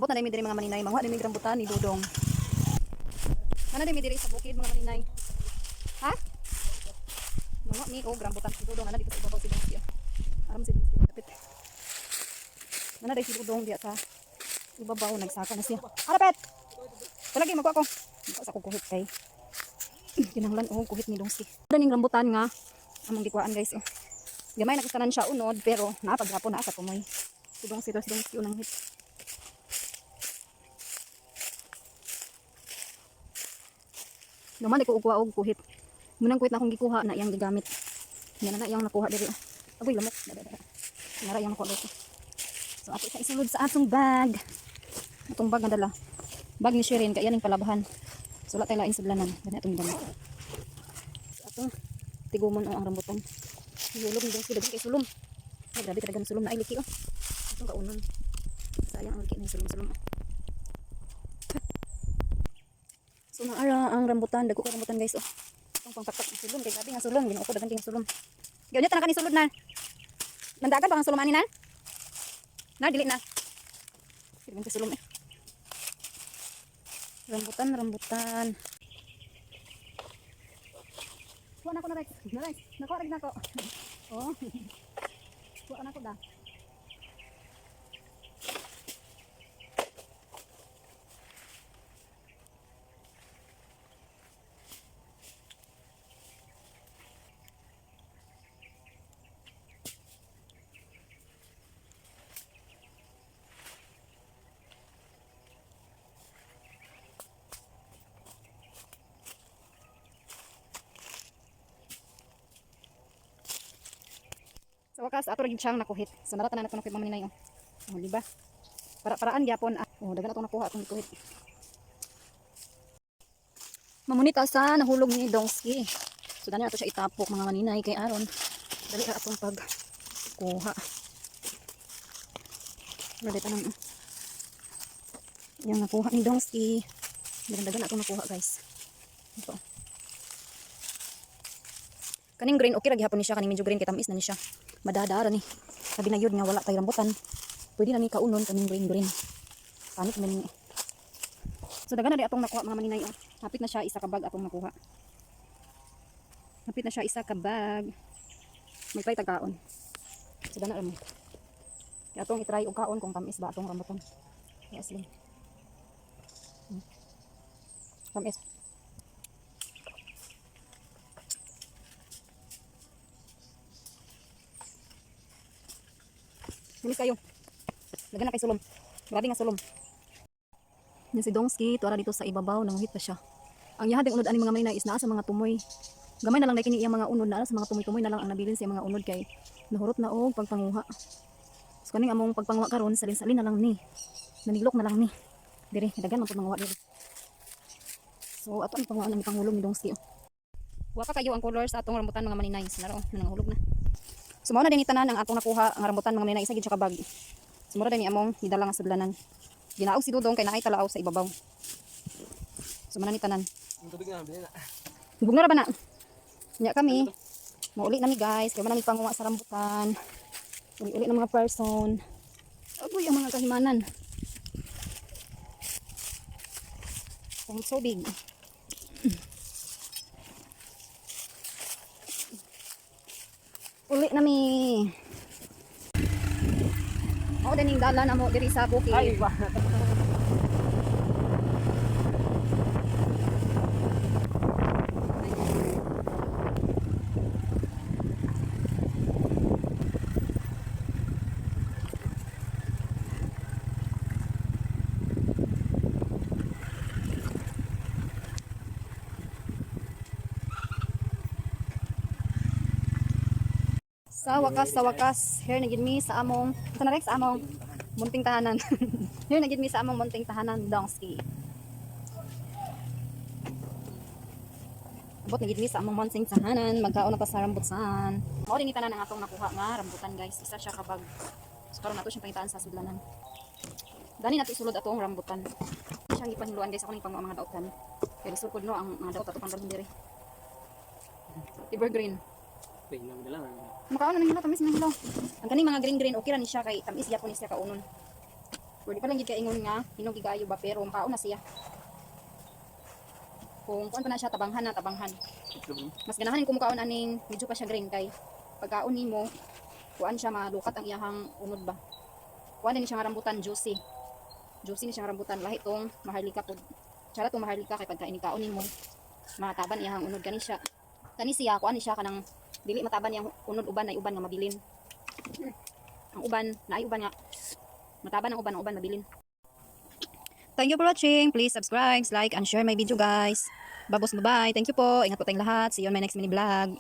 Abot na dami diri mga maninay, mga dami rambutan ni Dudong. Ana dami diri sa bukid mga maninay. Ha? Mga ni og rambutan si Dudong ana dito sa ibabaw si Dongski. Aram si Dongski kapit. Ana dai si Dudong diya sa ibabaw nagsaka na siya. Arapet. Talagi magko ako. Sa ko kuhit kay. Kinahanglan og kuhit ni Dongski. Daning rambutan nga among gikuan guys. Gamay na kastanan siya unod pero napaghapon na sa kumoy. Si Dongski unang hit. Naman di ko ugwa og kuhit. Munang kuhit na akong gikuha na iyang gigamit. Yan na iyang nakuha diri. Agoy lamok. Nara iyang nakuha dito. So ato sa isulod sa atong bag. Atong bag na dala. Bag ni Shirin kaya ning palabahan. So wala tayo lain sa blanan. Gani atong dala. So atong tigumon ang rambutan. Yulog ni Dongski dagan kay sulom. Ay grabe talaga ng sulom na ay liki oh. Atong kaunon. Sayang ang liki ng sulom-sulom. So naara ang rambutan, dagko ka rambutan guys oh. Ang pangpatak ng sulom, kay grabe nga sulom, ginuo ko dagan ting sulom. Gawnya tanan kani sulod na. Mandagan pa ang sulom ani nan? Na dili na. Sige man sulom eh. Rambutan. Kuha na ko na Rex. Nakuha rin na ko. Oh. Kuha na ko da. Sa wakas ato rin siyang nakuhit. So naratanan nato nakuhit mga maninay oh. Oh, di ba? Para-paraan gyapon. Oh, dagan ato nakuha atong kuhit. Mamunita sa nahulog ni Dongski. So dali ato siya itapok mga maninay kay aron dali atong pag kuha. Dali tanan. Yang nakuha ni Dongski. Dagan atong nakuha guys. Ito. Kaning green okay ra gihapon ni siya, kaning medyo green kay tamis na ni siya. Madadara ni. Sabi na yun nga wala tay rambutan. Pwede na ni kaunon kaning green. Panik man ni. So dagan na di atong nakuha mga maninay oh. Hapit na siya isa ka bag atong nakuha. Hapit na siya isa ka bag. May try tagkaon. So dana ra mo. Atong i-try og kaon kung tamis ba atong rambutan. Yes, lang. Tamis. Bilis kayo. Lagyan na kay sulom. Grabe nga sulom. Yan si Dongski, tuara dito sa ibabaw, nanguhit pa siya. Ang yahad ng unod ani mga maninay is naa sa mga tumoy. Gamay na lang kini iyang mga unod na sa mga tumoy-tumoy na lang ang nabilin sa mga unod kay nahurot na og pagpanguha. So kaning among pagpanguha karon salin-salin na lang ni. Nanilok na lang ni. Dire, dagan man pud manguha dire. So ato ang panguha ng panghulog ni Dongski. Wa pa kayo ang colors sa atong rambutan mga maninay. Sinaro, nanghulog na. Sumao na din itanan ang atong nakuha ang rambutan mga maninay isa gid siya ka bag. Sumara din ni among gidala nga sudlanan. Ginaog si Dudong kay naay talaaw sa ibabaw. Sumana ni tanan. Tubig na bilin na. Hubog na ra ba na? Nya kami. Mauli na mi guys, kay man mi panguha sa rambutan. Uli ng mga person. Agoy ang mga kahimanan. Ang so big. Uli na mi. O dining dalan amo diri sa bukid. Ay ba. Sa wakas, here na gid mi sa among, ito na Rex, sa among munting tahanan. Here na gid mi sa among munting tahanan, Dongski. Abot na gid mi sa among munting tahanan, magkaon na pa sa rambutan. Mao din tanan ang atong nakuha nga rambutan guys, isa siya ka bag. So karon nato siyang pangitaan sa sudlanan. Dani nato isulod atong rambutan. Siyang ipanhiluan guys ako ning pang mga daotan. Kay sulod no ang mga daot ato pang dalhin diri. Evergreen. Tingnan mo lang. Makaon na nila tamis na nila. Ang kaning mga green okay ra ni siya kay tamis gyapon ni siya kaunon. Pwede pa lang gid kay ingon nga hinog gigayo ba pero kaon na siya. Kung kuan pa na siya tabanghan na tabanghan. Mas ganahan ko mukaon aning medyo pa siya green kay pagkaon nimo kuan siya malukat ang iyahang unod ba. Kuan din siya nga rambutan juicy. Juicy ni siya nga rambutan lahi tong maharlika pud. Tsara tong maharlika kay pagkain kaon nimo mataban iyahang unod kani siya. Kani siya kuan ni siya kanang dili mataban yang unod uban ay uban nga mabilin. Ang uban naay uban nga mataban ang uban mabilin. Thank you for watching. Please subscribe, like, and share my video guys. Babos, bye-bye. Thank you po. Ingat po tayong lahat. See you on my next mini vlog.